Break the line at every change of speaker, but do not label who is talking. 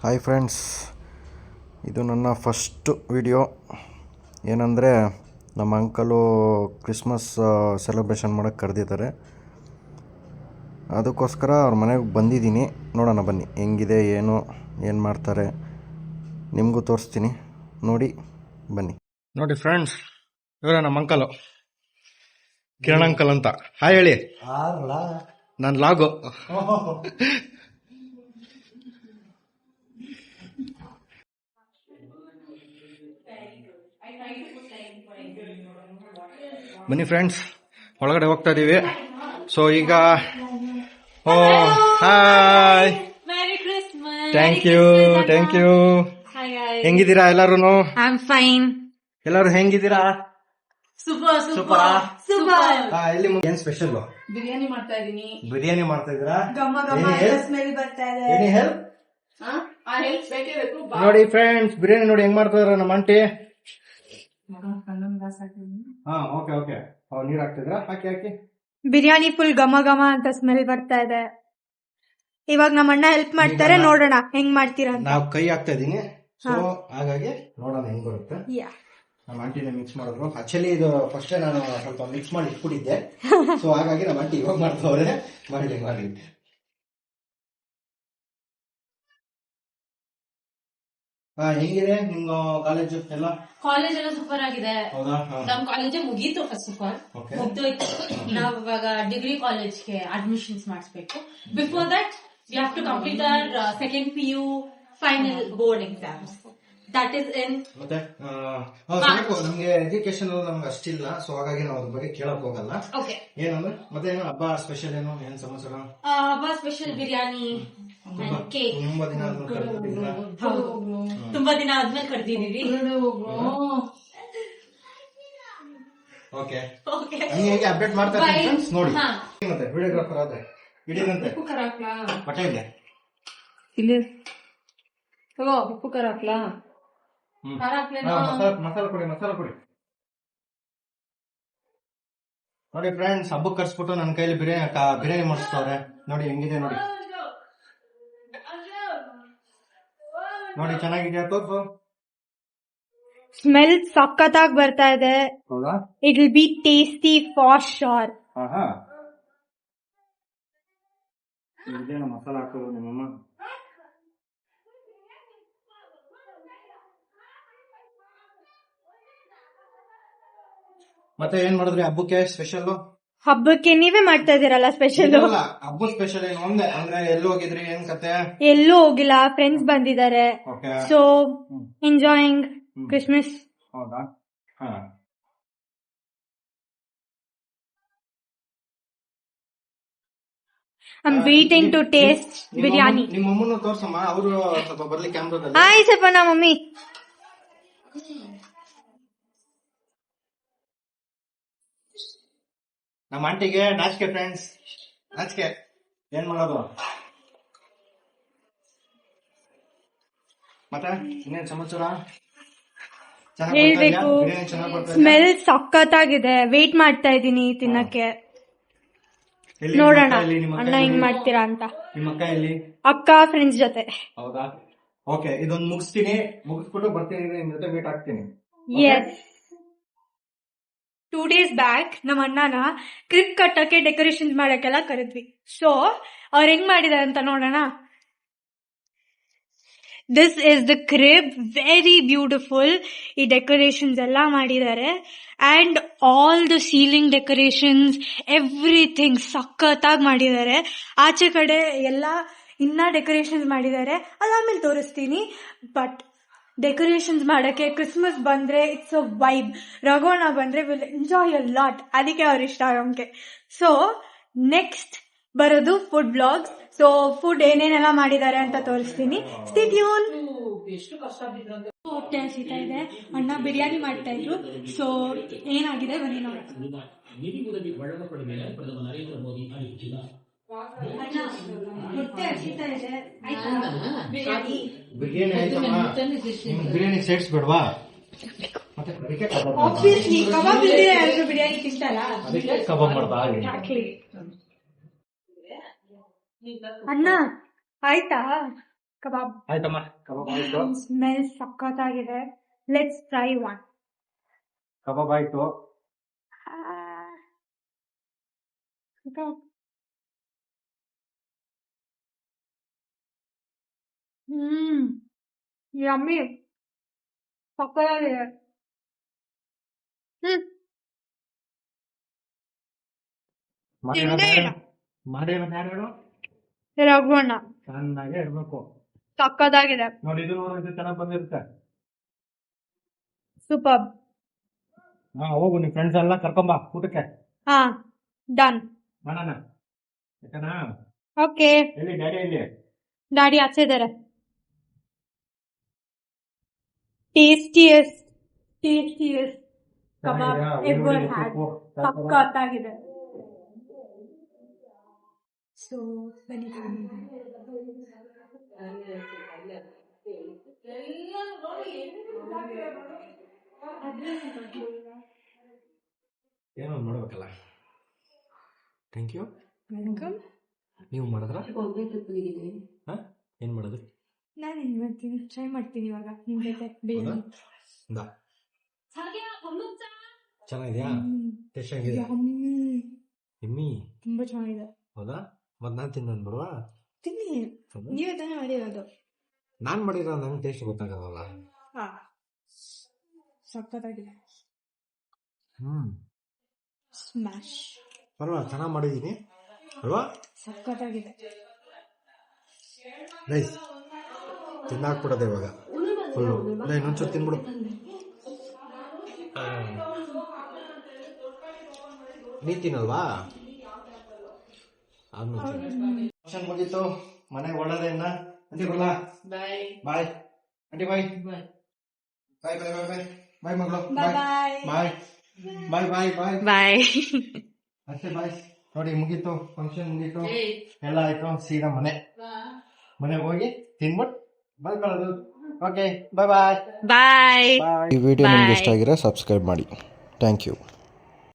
Hi friends, ಇದು ನನ್ನ first video. ಏನಂದರೆ ನಮ್ಮ ಅಂಕಲು ಕ್ರಿಸ್ಮಸ್ ಸೆಲೆಬ್ರೇಷನ್ ಮಾಡೋಕ್ಕೆ ಕರೆದಿದ್ದಾರೆ. ಅದಕ್ಕೋಸ್ಕರ ಅವ್ರ ಮನೆಗೆ ಬಂದಿದ್ದೀನಿ. ನೋಡೋಣ ಬನ್ನಿ ಹೆಂಗಿದೆ, ಏನು ಮಾಡ್ತಾರೆ ನಿಮಗೂ ತೋರಿಸ್ತೀನಿ, ನೋಡಿ ಬನ್ನಿ. ನೋಡಿ ಫ್ರೆಂಡ್ಸ್, ಇವರೇ ನಮ್ಮ ಅಂಕಲು ಕಿರಣ್ ಅಂಕಲ್ ಅಂತ. ಹಾಯ್ ಹೇಳಿ. ನಾನು ಲಾಗು. ಬನ್ನಿ ಫ್ರೆಂಡ್ಸ್, ಒಳಗಡೆ ಹೋಗ್ತಾ ಇದೀವಿ. ಸೊ ಈಗ ಹಾಯ್, ಥ್ಯಾಂಕ್ ಯು. ಹೆಂಗಿದ್ದೀರಾ ಎಲ್ಲಾರು?
ಫೈನ್.
ಎಲ್ಲಾರು ಹೆಂಗಿದ್ದೀರಾ?
ಸೂಪರ್.
ಎಲ್ಲಿ ಏನ್ ಸ್ಪೆಷಲ್?
ಬಿರಿಯಾನಿ ಮಾಡ್ತಾ ಇದೀನಿ.
ಬಿರಿಯಾನಿ ಮಾಡ್ತಾ ಇದ್ದೀರಾ?
ಸ್ಮೆಲ್ ಬರ್ತಾ ಇದೆ.
Any help? ನೋಡಿ ಫ್ರೆಂಡ್ಸ್, ಬಿರಿಯಾನಿ ನೋಡಿ ಹೆಂಗ್ ಮಾಡ್ತಾ ಇದಾರೆ ನಮ್ಮ ಆಂಟಿ. ಓಕೆ. ನೀರ್ ಹಾಕ್ತಿದ್ರಾ? ಹಾಕಿ.
ಬಿರಿಯಾನಿ ಫುಲ್ ಘಮ ಘಮ ಅಂತ ಸ್ಮೆಲ್ ಬರ್ತಾ ಇದೆ. ಇವಾಗ ನಮ್ಮ ಅಣ್ಣ ಹೆಲ್ಪ್ ಮಾಡ್ತಾರೆ, ನೋಡೋಣ ಹೆಂಗ್ ಮಾಡ್ತೀರಾ ಅಂತ.
ನಾವು ಕೈ ಹಾಕ್ತಾ ಇದೀನಿ, ಸೊ ಹಾಗಾಗಿ ನೋಡೋಣ ಹೆಂಗ್ ಬರುತ್ತೆ. ನಮ್ಮ ಆಂಟಿನ ಮಿಕ್ಸ್ ಮಾಡಿದ್ರು. ಆಕ್ಚುಲಿ ಇದು ಫಸ್ಟ್ ನಾನು ಸ್ವಲ್ಪ ಮಿಕ್ಸ್ ಮಾಡಿ ಇಟ್ಬಿಟ್ಟಿದ್ದೆ, ಸೊ ಹಾಗಾಗಿ ನಮ್ಮ ಆಂಟಿ ಇವಾಗ ಮಾಡ್ತವ್ರೆ. ಮಾಡ್ಲಿ. ಹೆಂಗಿದೆ ನಿಮ್ಮ ಕಾಲೇಜು ಎಲ್ಲ?
ಕಾಲೇಜ್ ಎಲ್ಲ ಸೂಪರ್ ಆಗಿದೆ.
ಹೌದಾ?
ನಮ್ ಕಾಲೇಜ್ ಮುಗೀತು, ಫಸ್ಟ್ ಆಫ್ ಆಲ್ ಮುಗ್ದೋಯ್ತು. ನಾವ್ ಇವಾಗ ಡಿಗ್ರಿ ಕಾಲೇಜ್ಗೆ ಅಡ್ಮಿಷನ್ಸ್ ಮಾಡಿಸ್ಬೇಕು. Before that we have to complete our second PU final board exams. That is in.
ಮತ್ತೆ ನಮ್ಗೆ ಎಜುಕೇಶನ್ ನಮ್ಗೆ ಅಷ್ಟಿಲ್ಲ, ಸೊ ಹಾಗಾಗಿ ನಾವು ಅದ್ರ ಬಗ್ಗೆ ಕೇಳಕ್ ಹೋಗಲ್ಲ. ಏನಂದ್ರೆ ಮತ್ತೆ ಏನು ಹಬ್ಬ ಸ್ಪೆಷಲ್, ಏನ್ ಸಮಾಚಾರ?
ಹಬ್ಬ ಸ್ಪೆಷಲ್ ಬಿರಿಯಾನಿ, ಕೇಕ್.
ತುಂಬಾ ದಿನ ಆದ್ಮೇಲೆ
ತುಂಬಾ ದಿನ ಆದ್ಮೇಲೆ ಕರ್ದಿದೀವಿ.
ಓಕೆ, ಹಂಗೆ ಅಪ್ಡೇಟ್ ಮಾಡ್ತಾ ಇದ್ದೀನಿ ನೋಡಿ. ಮತ್ತೆ ವಿಡಿಯೋಗ್ರಾಫರ್ ಆದ್ರೆ ಹಿಡಿದಂತೆ ಬಟ್ಟೆ ಇದೆ
ಇಲ್ಲಿ ತಗೋ. ಉಪ್ಪು ಖಾರ ಹಾಕ್ಲಾ?
ಮಸಾಲ ಕೊಡಿ. ನೋಡಿ ಫ್ರೆಂಡ್ಸ್, ಹಬ್ಬಕ್ಕೆ ಕರ್ಸ್ಬಿಟ್ಟು ನನ್ನ ಕೈಲಿ ಬಿರಿಯಾನಿ ಮಾಡಿಸ್ತವ್ರೆ. ನೋಡಿ ಹೆಂಗಿದೆ ನೋಡಿ ಚೆನ್ನಾಗಿದೆಯಾ? ತೋರ್ಸು.
ಸ್ಮೆಲ್ ಸಖತ್ತಾಗಿ ಬರ್ತಾ ಇದೆ.
ಹೌದಾ?
It will be tasty for sure.
ಇದೇನು ಮಸಾಲ ಹಾಕೋದು ನಿಮ್ಮಮ್ಮ? ಮತ್ತೆ ಏನ್ ಮಾಡಿದ್ರಿ ಹಬ್ಬಕ್ಕೆ ಸ್ಪೆಷಲ್?
ಹಬ್ಬಕ್ಕೆ ನೀವೇ ಮಾಡ್ತಾ ಇದೀರಲ್ಲ ಸ್ಪೆಷಲ್.
ಹಬ್ಬ ಸ್ಪೆಷಲ್ ಏನು ಒಂದೇ ಅಂದ್ರೆ ಎಲ್ಲಿ ಹೋಗಿದ್ರಿ, ಏನ್ ಕತೆ?
ಎಲ್ಲೂ ಹೋಗಿಲ್ಲ, ಫ್ರೆಂಡ್ಸ್ ಬಂದಿದ್ದಾರೆ. So enjoying Christmas.
ಹೌದಾ?
I'm waiting to taste biryani.
ನಿಮ್ಮ ಅಮ್ಮನ ತೋರ್ಸಮ್ಮ, ಅವರು ಸ್ವಲ್ಪ ಬರ್ಲಿ ಕ್ಯಾಮ್ರಾದಲ್ಲಿ.
Hi ಸಪನಾ mummy.
ನಮ್ಮ ಆಂಟಿಗೆ ನಾಚಿಕೆ ಫ್ರೆಂಡ್ಸ್, ನಾಚಿಕೆ. ಏನ್ ಮಾಡೋದು? ಮತ್ತೆ ಇನ್ನೇನ್ ಸಮಾಚಾರ?
ಹೇಳ್ಬೇಕು. ಸ್ಮೆಲ್ ಸಖತ್ತಾಗಿದೆ. ವೇಟ್ ಮಾಡ್ತಾ ಇದೀನಿ ತಿನ್ನಕ್ಕೆ. ನೋಡೋಣ ಅಣ್ಣ ಹೆಂಗ್ ಮಾಡ್ತೀರಾ ಅಂತ.
ನಿಮ್ಮ ಅಕ್ಕ ಎಲ್ಲಿ?
ಅಕ್ಕ ಫ್ರೆಂಡ್ಸ್ ಜೊತೆ.
ಹೌದಾ? ಓಕೆ, ಇದೊಂದು ಮುಗಿಸ್ಬಿಟ್ಟು ಬರ್ತೀನಿ, ನಿಮ್ ಜೊತೆ ಮೀಟ್ ಆಗ್ತೀನಿ.
ಎಸ್. 2 days ಬ್ಯಾಕ್ ನಮ್ಮ ಅಣ್ಣನ ಕ್ರಿಪ್ ಕಟ್ಟಕ್ಕೆ ಡೆಕೋರೇಷನ್ ಮಾಡಕ್ಕೆಲ್ಲ ಕರೆದ್ವಿ. ಸೊ ಅವ್ರ ಹೆಂಗ್ ಮಾಡಿದಾರೆ ಅಂತ ನೋಡೋಣ. This is the crib, very beautiful. ಈ ಡೆಕೋರೇಷನ್ಸ್ ಎಲ್ಲ ಮಾಡಿದ್ದಾರೆ. And all the ceiling decorations, everything ಸಖತ್ತಾಗಿ ಮಾಡಿದ್ದಾರೆ. ಆಚೆ ಕಡೆ ಎಲ್ಲ ಇನ್ನ ಡೆಕೋರೇಷನ್ಸ್ ಮಾಡಿದ್ದಾರೆ, ಅದಾದ್ಮೇಲೆ ತೋರಿಸ್ತೀನಿ. ಬಟ್ ಡೆಕೋರೇಷನ್ಸ್ ಮಾಡಕ್ಕೆ ಕ್ರಿಸ್ಮಸ್ ಬಂದ್ರೆ ಇಟ್ಸ್ ಅ ವೈಬ್. ರಘೋಣ ಬಂದ್ರೆ ವಿಲ್ ಎಂಜಾಯ್ ಅ ಲಾಟ್. ಅದಕ್ಕೆ ಅವ್ರ ಇಷ್ಟ ನಮ್ಗೆ. ಸೊ ನೆಕ್ಸ್ಟ್ ಬರೋದು ಫುಡ್ ಬ್ಲಾಗ್ಸ್. ಸೊ ಫುಡ್ ಏನೇನೆಲ್ಲ ಮಾಡಿದ್ದಾರೆ ಅಂತ ತೋರಿಸ್ತೀನಿ. Stay tune. ಹೊಟ್ಟೆ ಹಸಿತಾ ಇದೆ. ಅಣ್ಣ ಬಿರಿಯಾನಿ ಮಾಡ್ತಾ ಇದ್ರು. ಸೊ ಏನಾಗಿದೆ ಬನ್ನಿ ನೋಡೋಣ.
ಬಿರಿಯಾನಿ ಸೆಟ್ಸ್ ಬೇಡವಾ?
ಆಬ್ವಿಯಸ್ಲಿ ಕಬಾಬ್ ಇಲ್ಲದೆ ಯಾರು ಬಿರಿಯಾನಿ ಇಷ್ಟಲ್ಲ.
ಕಬಾಬ್ ಮಾಡ್ತಾ
ಅಣ್ಣ ಆಯ್ತಾ? ಕಬಾಬ್
ಆಯ್ತಮ್ಮ ಕಬಾಬ್ ಆಯ್ತು.
ಸ್ಮೆಲ್ ಸಖತ್ತಾಗಿದೆ. Let's try one.
ಕಬಾಬ್ ಆಯ್ತು.
ಯಮ್ಮಿ ಸಖತ್ತಾಗಿದೆ. ತಿಂದೇ ಇಲ್ಲ.
ಮಾಡಿರೋದು ಯಾರು ಹೇಳು?
ರಘುವಣ್ಣ
ಚೆನ್ನಾಗೇ ಇರ್ಬೇಕು.
ಸಖತ್ತಾಗಿದೆ.
ನೋಡಿ ಇದು ಚೆನ್ನಾಗಿ ಬಂದಿರುತ್ತೆ.
ಸೂಪರ್.
ಹಾ ಹೋಗು ನಿಮ್ ಫ್ರೆಂಡ್ಸ್ ಎಲ್ಲ ಕರ್ಕೊಂಬ ಊಟಕ್ಕೆ.
ಹಾ ಡನ್.
ಮಾಡೋಣ ಯಾಕನಾ?
ಓಕೆ.
ಎಲ್ಲಿ ಡ್ಯಾಡಿ ಎಲ್ಲಿ?
ಡ್ಯಾಡಿ ಆಚೆ ಇದಾರೆ. Tastiest kebab ever had. ಸಖತ್ತಾಗಿದೆ. ಸೊ ಬನ್ನಿ
ಏನೋ ಮಾಡ್ಬೇಕಲ್ಲ. Thank you.
ವೆಲ್ಕಮ್.
ನೀವು ಮಾಡಿದ್ರ? ಹಾ ಏನ್ ಮಾಡಿದ್ರಿ?
ನಾನು ಏನ್ ಮಾಡ್ತೀನಿ, ಟ್ರೈ ಮಾಡ್ತೀನಿ ಇವಾಗ ನಿಮ್ ಜೊತೆ ಬಿರಿಯಾನಿ.
ಚೆನ್ನಾಗಿದ್ಯಾ? ಟೇಸ್ಟ್ ಆಗಿದೆ. ಎಮ್ಮಿ
ತುಂಬಾ ಚೆನ್ನಾಗಿದೆ.
ಹೌದಾ? ಮತ್ ನಾನ್ ತಿನ್ನೋದು ಬಿಡುವಾ?
ತಿನ್ನಿ, ನೀವೇ ತಾನೇ ಮಾಡಿರೋದು.
ನಾನ್ ಮಾಡಿರೋ ನಂಗೆ ಟೇಸ್ಟ್ ಗೊತ್ತಾಗಲ್ಲ.
ಹಾ ಸಖತ್ತಾಗಿದೆ. ಸ್ಮ್ಯಾಶ್.
ಪರವಾಗಿಲ್ಲ ಚೆನ್ನಾಗಿ ಮಾಡಿದೀನಿ ಅಲ್ವಾ?
ಸಖತ್ತಾಗಿದೆ.
ನೈಸ್. ತಿನ್ನಾಕ್ಬಿಡೋದೆ ಇವಾಗ ಫುಲ್ಲು. ಇನ್ನೊಂಚೂರು ತಿನ್ಬಿಡು. ನೀನ್ ತಿನ್ನಲ್ವಾ? ಫಂಕ್ಷನ್ ಮುಗೀತು, ಮನೆಗೆ ಒಳ್ಳೇದೇನ? ಅಂಟಿ ಬರಲ್ಲ? ಬಾಯ್ ಬಾಯ್ ಅಂಟಿ ಬಾಯ್ ಬಾಯ್ ಬಾಯ್ ಬಾಯ್ ಬಾಯ್ ಬಾಯ್ ಮಗಳು ಬಾಯ್ ಬಾಯ್ ಬಾಯ್ ಬಾಯ್ ಬಾಯ್
ಬಾಯ್.
ಅಷ್ಟೇ ಬಾಯ್. ನೋಡಿ ಮುಗೀತು, ಫಂಕ್ಷನ್ ಮುಗೀತು, ಎಲ್ಲ ಆಯ್ತು. ಸೀದಾ ಮನೆಗೆ ಹೋಗಿ ತಿನ್ಬಿಟ್ಟು ಬಂದ್ಕೊಳ್ಳೋದು. ಓಕೆ ಬಾಯ್ ಬಾಯ್
ಬಾಯ್.
ಈ ವಿಡಿಯೋ ನಿಮ್ಗೆ ಇಷ್ಟ ಆಗಿದ್ರೆ ಸಬ್ಸ್ಕ್ರೈಬ್ ಮಾಡಿ. Thank you.